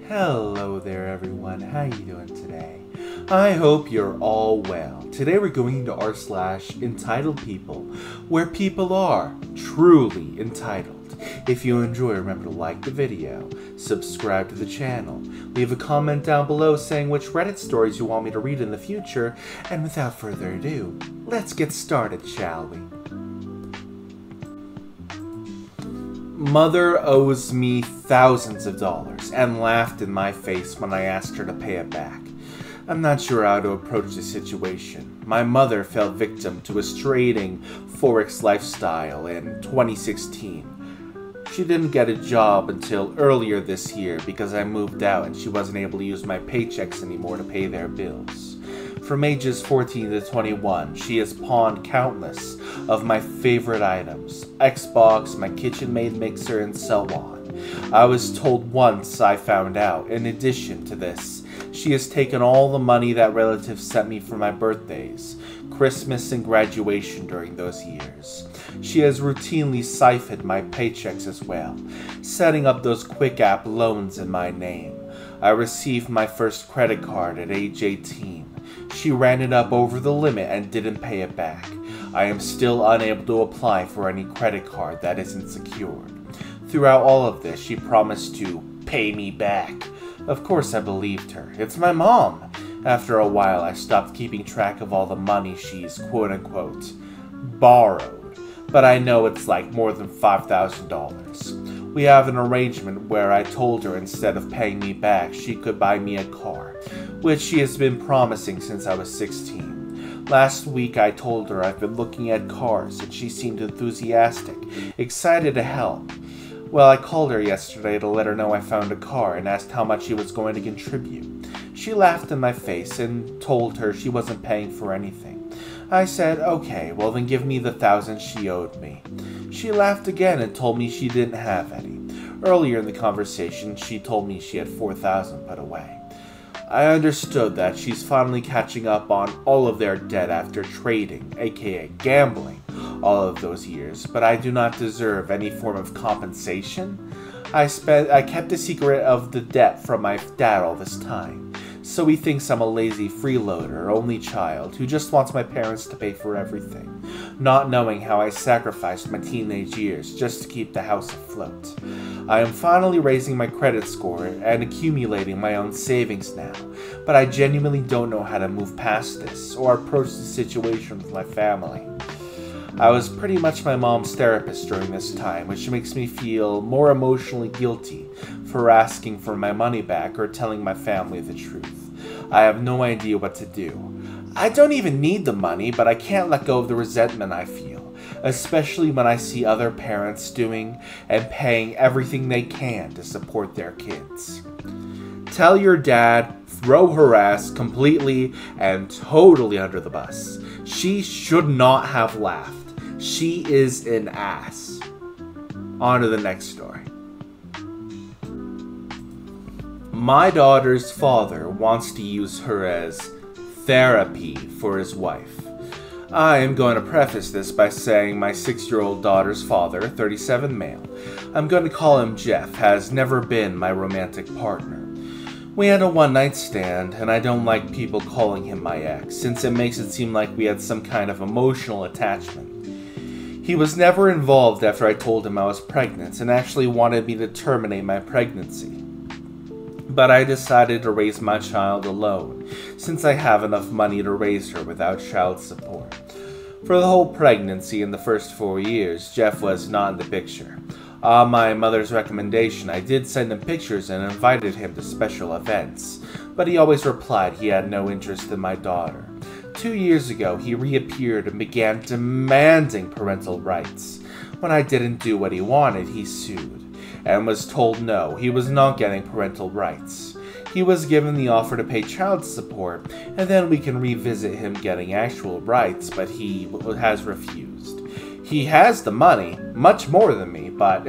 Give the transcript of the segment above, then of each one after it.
Hello there everyone, how you doing today? I hope you're all well. Today we're going to r/entitled people, where people are truly entitled. If you enjoy, remember to like the video, subscribe to the channel, leave a comment down below saying which Reddit stories you want me to read in the future, and without further ado, let's get started, shall we? Mother owes me thousands of dollars and laughed in my face when I asked her to pay it back. I'm not sure how to approach the situation. My mother fell victim to a trading forex lifestyle in 2016. She didn't get a job until earlier this year because I moved out and she wasn't able to use my paychecks anymore to pay their bills. From ages 14 to 21, she has pawned countless of my favorite items, Xbox, my KitchenAid mixer, and so on. I was told once I found out, in addition to this, she has taken all the money that relatives sent me for my birthdays, Christmas, and graduation during those years. She has routinely siphoned my paychecks as well, setting up those quick app loans in my name. I received my first credit card at age 18. She ran it up over the limit and didn't pay it back. I am still unable to apply for any credit card that isn't secured. Throughout all of this, she promised to pay me back. Of course I believed her. It's my mom. After a while, I stopped keeping track of all the money she's quote-unquote borrowed, but I know it's like more than $5,000. We have an arrangement where I told her instead of paying me back, she could buy me a car, which she has been promising since I was 16. Last week I told her I've been looking at cars and she seemed enthusiastic, excited to help. Well, I called her yesterday to let her know I found a car and asked how much she was going to contribute. She laughed in my face and told her she wasn't paying for anything. I said, okay, well then give me the $1,000 she owed me. She laughed again and told me she didn't have any. Earlier in the conversation, she told me she had $4,000 put away. I understood that she's finally catching up on all of their debt after trading, aka gambling, all of those years, but I do not deserve any form of compensation. I kept a secret of the debt from my dad all this time, so he thinks I'm a lazy freeloader, only child, who just wants my parents to pay for everything, not knowing how I sacrificed my teenage years just to keep the house afloat. I am finally raising my credit score and accumulating my own savings now, but I genuinely don't know how to move past this or approach the situation with my family. I was pretty much my mom's therapist during this time, which makes me feel more emotionally guilty for asking for my money back or telling my family the truth. I have no idea what to do. I don't even need the money, but I can't let go of the resentment I feel, especially when I see other parents doing and paying everything they can to support their kids. Tell your dad, throw her ass completely and totally under the bus. She should not have laughed. She is an ass. On to the next story. My daughter's father wants to use her as therapy for his wife. I am going to preface this by saying my 6-year-old daughter's father, 37 male, I'm going to call him Jeff, has never been my romantic partner. We had a one-night stand, and I don't like people calling him my ex, since it makes it seem like we had some kind of emotional attachment. He was never involved after I told him I was pregnant, and actually wanted me to terminate my pregnancy. But I decided to raise my child alone, since I have enough money to raise her without child support. For the whole pregnancy and the first 4 years, Jeff was not in the picture. On my mother's recommendation, I did send him pictures and invited him to special events, but he always replied he had no interest in my daughter. 2 years ago, he reappeared and began demanding parental rights. When I didn't do what he wanted, he sued, and was told no, he was not getting parental rights. He was given the offer to pay child support, and then we can revisit him getting actual rights, but he has refused. He has the money, much more than me, but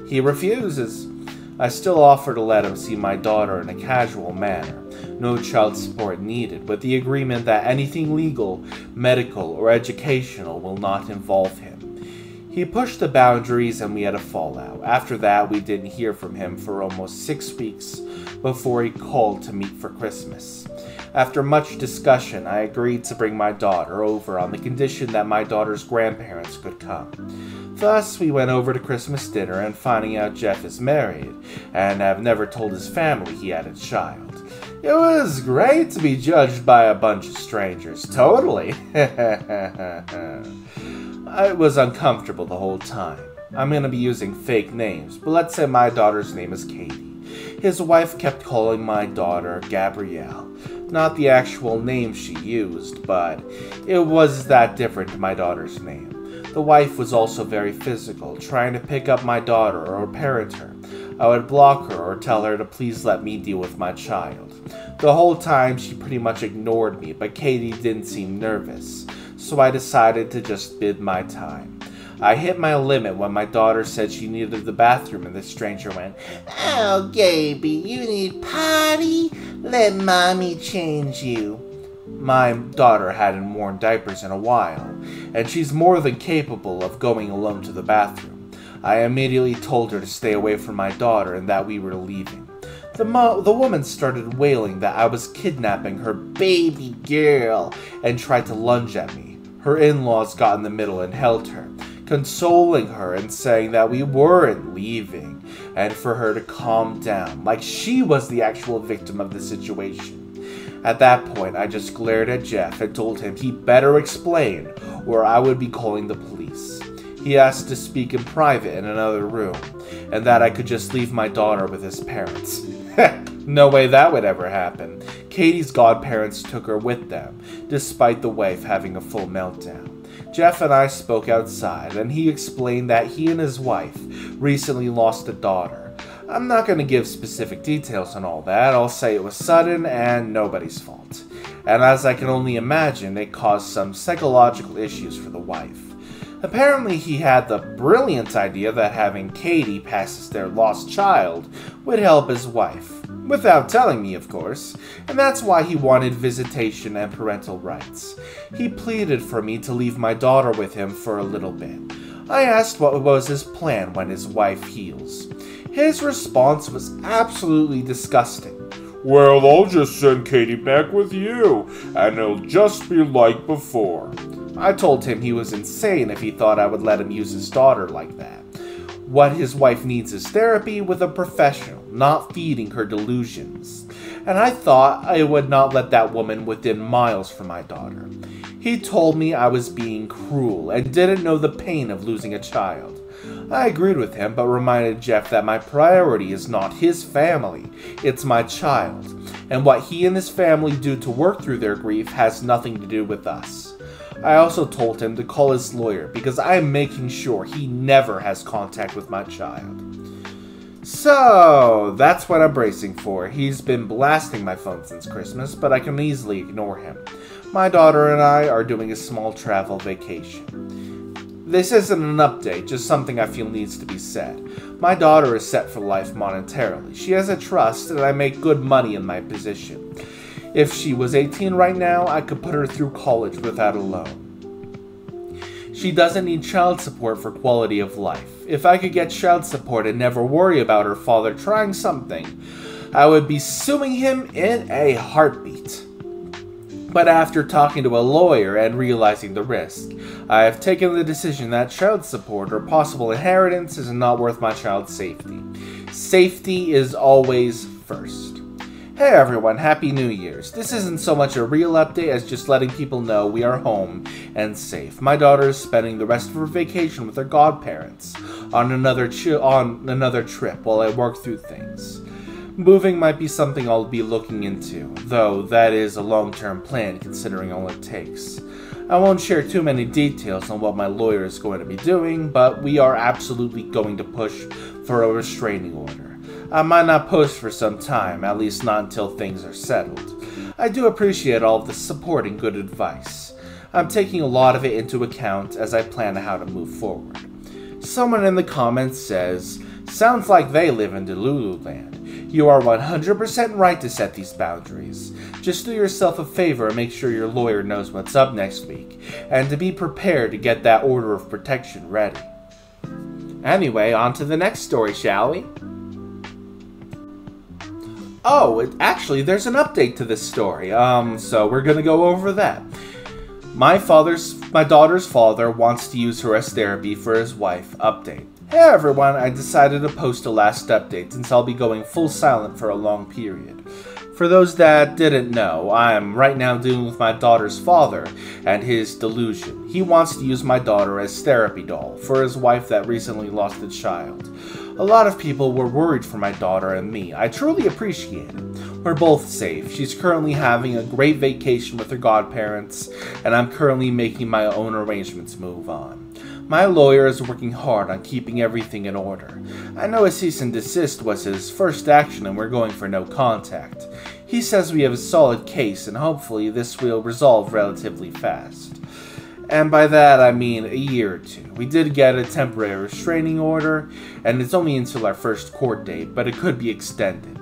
he refuses. I still offer to let him see my daughter in a casual manner, no child support needed, with the agreement that anything legal, medical, or educational will not involve him. He pushed the boundaries and we had a fallout. After that, we didn't hear from him for almost 6 weeks before he called to meet for Christmas. After much discussion, I agreed to bring my daughter over on the condition that my daughter's grandparents could come. Thus, we went over to Christmas dinner and finding out Jeff is married and have never told his family he had a child. It was great to be judged by a bunch of strangers. Totally. I was uncomfortable the whole time. I'm going to be using fake names, but let's say my daughter's name is Katie. His wife kept calling my daughter Gabrielle. Not the actual name she used, but it was that different to my daughter's name. The wife was also very physical, trying to pick up my daughter or parent her. I would block her or tell her to please let me deal with my child. The whole time she pretty much ignored me, but Katie didn't seem nervous, so I decided to just bid my time. I hit my limit when my daughter said she needed the bathroom and the stranger went, "Oh, Gaby, you need potty? Let mommy change you." My daughter hadn't worn diapers in a while, and she's more than capable of going alone to the bathroom. I immediately told her to stay away from my daughter and that we were leaving. The woman started wailing that I was kidnapping her baby girl and tried to lunge at me. Her in-laws got in the middle and held her, consoling her and saying that we weren't leaving and for her to calm down, like she was the actual victim of the situation. At that point, I just glared at Jeff and told him he better explain or I would be calling the police. He asked to speak in private in another room, and that I could just leave my daughter with his parents. No way that would ever happen. Katie's godparents took her with them, despite the wife having a full meltdown. Jeff and I spoke outside, and he explained that he and his wife recently lost a daughter. I'm not going to give specific details on all that. I'll say it was sudden and nobody's fault. And as I can only imagine, it caused some psychological issues for the wife. Apparently, he had the brilliant idea that having Katie pass as their lost child would help his wife. Without telling me, of course, and that's why he wanted visitation and parental rights. He pleaded for me to leave my daughter with him for a little bit. I asked what was his plan when his wife heals. His response was absolutely disgusting. "Well, I'll just send Katie back with you, and it'll just be like before." I told him he was insane if he thought I would let him use his daughter like that. What his wife needs is therapy with a professional, not feeding her delusions. And I thought I would not let that woman within miles from my daughter. He told me I was being cruel and didn't know the pain of losing a child. I agreed with him, but reminded Jeff that my priority is not his family, it's my child. And what he and his family do to work through their grief has nothing to do with us. I also told him to call his lawyer because I am making sure he never has contact with my child. So, that's what I'm bracing for. He's been blasting my phone since Christmas, but I can easily ignore him. My daughter and I are doing a small travel vacation. This isn't an update, just something I feel needs to be said. My daughter is set for life monetarily. She has a trust and I make good money in my position. If she was 18 right now, I could put her through college without a loan. She doesn't need child support for quality of life. If I could get child support and never worry about her father trying something, I would be suing him in a heartbeat. But after talking to a lawyer and realizing the risk, I have taken the decision that child support or possible inheritance is not worth my child's safety. Safety is always first. Hey everyone, Happy New Year's. This isn't so much a real update as just letting people know we are home and safe. My daughter is spending the rest of her vacation with her godparents on another trip while I work through things. Moving might be something I'll be looking into, though that is a long-term plan considering all it takes. I won't share too many details on what my lawyer is going to be doing, but we are absolutely going to push for a restraining order. I might not post for some time, at least not until things are settled. I do appreciate all of the support and good advice. I'm taking a lot of it into account as I plan how to move forward. Someone in the comments says, "Sounds like they live in Delulu land. You are 100% right to set these boundaries. Just do yourself a favor and make sure your lawyer knows what's up next week, and to be prepared to get that order of protection ready." Anyway, on to the next story, shall we? Oh, actually, there's an update to this story, so we're gonna go over that. My daughter's father wants to use her as therapy for his wife. Update. Hey everyone, I decided to post a last update since I'll be going full silent for a long period. For those that didn't know, I'm right now dealing with my daughter's father and his delusion. He wants to use my daughter as therapy doll for his wife that recently lost a child. A lot of people were worried for my daughter and me. I truly appreciate it. We're both safe. She's currently having a great vacation with her godparents, and I'm currently making my own arrangements move on. My lawyer is working hard on keeping everything in order. I know a cease and desist was his first action and we're going for no contact. He says we have a solid case and hopefully this will resolve relatively fast. And by that I mean a year or two. We did get a temporary restraining order and it's only until our first court date, but it could be extended.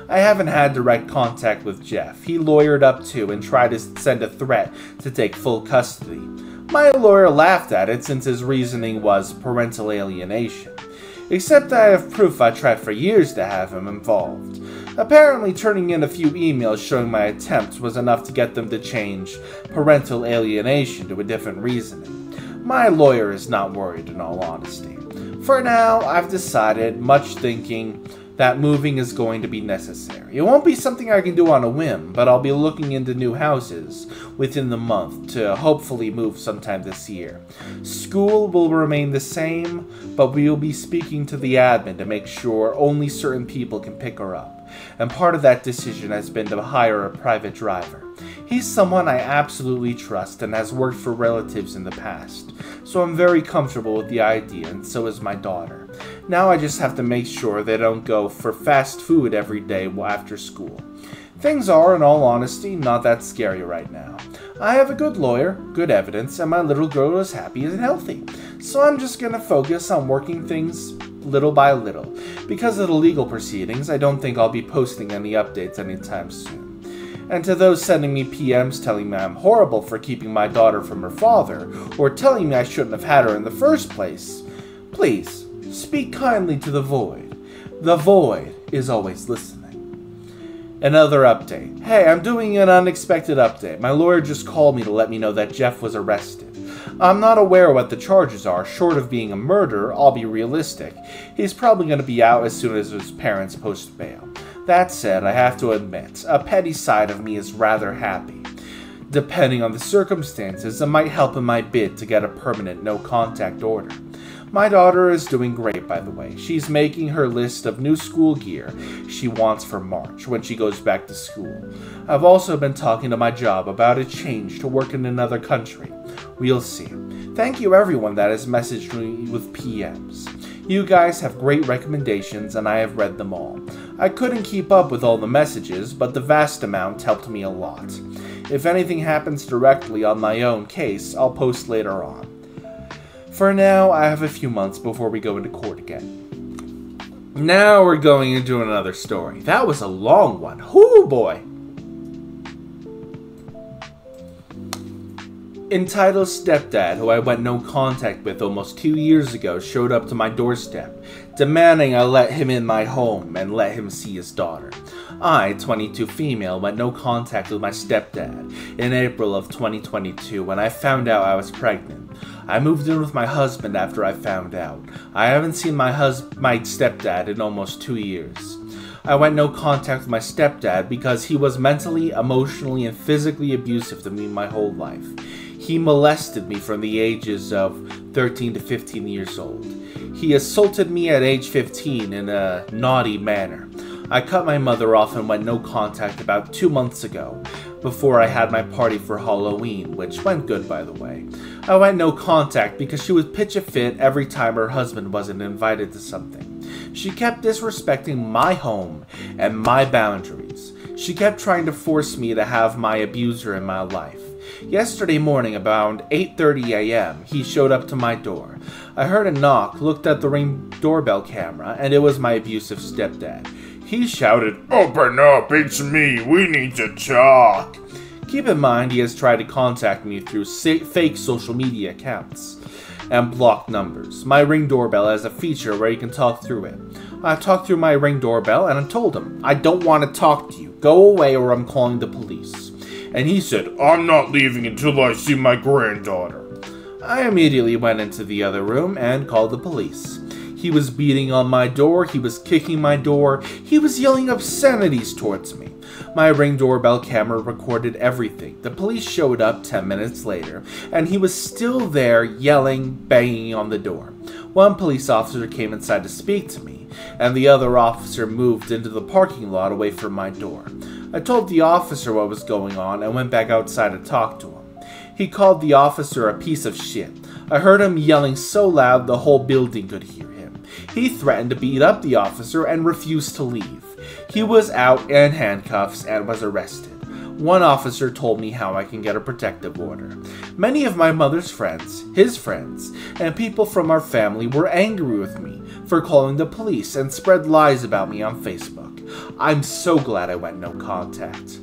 I haven't had direct contact with Jeff. He lawyered up too and tried to send a threat to take full custody. My lawyer laughed at it since his reasoning was parental alienation. Except I have proof I tried for years to have him involved. Apparently turning in a few emails showing my attempts was enough to get them to change parental alienation to a different reasoning. My lawyer is not worried in all honesty. For now, I've decided, much thinking, that moving is going to be necessary. It won't be something I can do on a whim, but I'll be looking into new houses within the month to hopefully move sometime this year. School will remain the same, but we will be speaking to the admin to make sure only certain people can pick her up. And part of that decision has been to hire a private driver. He's someone I absolutely trust and has worked for relatives in the past, so I'm very comfortable with the idea, and so is my daughter. Now I just have to make sure they don't go for fast food every day after school. Things are, in all honesty, not that scary right now. I have a good lawyer, good evidence, and my little girl is happy and healthy. So I'm just gonna focus on working things little by little. Because of the legal proceedings, I don't think I'll be posting any updates anytime soon. And to those sending me PMs telling me I'm horrible for keeping my daughter from her father, or telling me I shouldn't have had her in the first place, please, speak kindly to the void. The void is always listening. Another update. Hey, I'm doing an unexpected update. My lawyer just called me to let me know that Jeff was arrested. I'm not aware what the charges are. Short of being a murder, I'll be realistic. He's probably going to be out as soon as his parents post bail. That said, I have to admit, a petty side of me is rather happy. Depending on the circumstances, it might help in my bid to get a permanent no-contact order. My daughter is doing great, by the way. She's making her list of new school gear she wants for March when she goes back to school. I've also been talking to my job about a change to work in another country. We'll see. Thank you everyone that has messaged me with PMs. You guys have great recommendations and I have read them all. I couldn't keep up with all the messages, but the vast amount helped me a lot. If anything happens directly on my own case, I'll post later on. For now, I have a few months before we go into court again. Now we're going into another story. That was a long one. Whoo boy! Entitled stepdad, who I went no contact with almost 2 years ago, showed up to my doorstep, demanding I let him in my home and let him see his daughter. I, 22 female, went no contact with my stepdad in April of 2022 when I found out I was pregnant. I moved in with my husband after I found out. I haven't seen my stepdad in almost 2 years. I went no contact with my stepdad because he was mentally, emotionally, and physically abusive to me my whole life. He molested me from the ages of 13 to 15 years old. He assaulted me at age 15 in a naughty manner. I cut my mother off and went no contact about 2 months ago, before I had my party for Halloween, which went good by the way. I went no contact because she would pitch a fit every time her husband wasn't invited to something. She kept disrespecting my home and my boundaries. She kept trying to force me to have my abuser in my life. Yesterday morning, about 8:30 a.m., he showed up to my door. I heard a knock, looked at the Ring doorbell camera, and it was my abusive stepdad. He shouted, "Open up, it's me, we need to talk." Keep in mind, he has tried to contact me through fake social media accounts. and block numbers. My Ring doorbell has a feature where you can talk through it. I talked through my Ring doorbell and I told him, "I don't want to talk to you. Go away or I'm calling the police." And he said, "I'm not leaving until I see my granddaughter." I immediately went into the other room and called the police. He was beating on my door, he was kicking my door, he was yelling obscenities towards me. My Ring doorbell camera recorded everything. The police showed up 10 minutes later, and he was still there yelling, banging on the door. One police officer came inside to speak to me, and the other officer moved into the parking lot away from my door. I told the officer what was going on and went back outside to talk to him. He called the officer a piece of shit. I heard him yelling so loud the whole building could hear him. He threatened to beat up the officer and refused to leave. He was out in handcuffs and was arrested. One officer told me how I can get a protective order. Many of my mother's friends, his friends, and people from our family were angry with me for calling the police and spread lies about me on Facebook. I'm so glad I went no contact.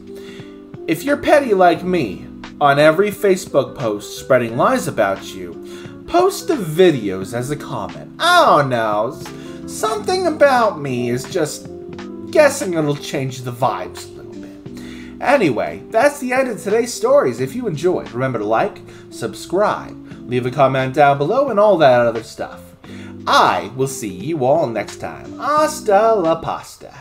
If you're petty like me, on every Facebook post spreading lies about you, post the videos as a comment. I don't know, something about me is just guessing it'll change the vibes a little bit. Anyway, that's the end of today's stories. If you enjoyed, remember to like, subscribe, leave a comment down below, and all that other stuff. I will see you all next time. Hasta la pasta.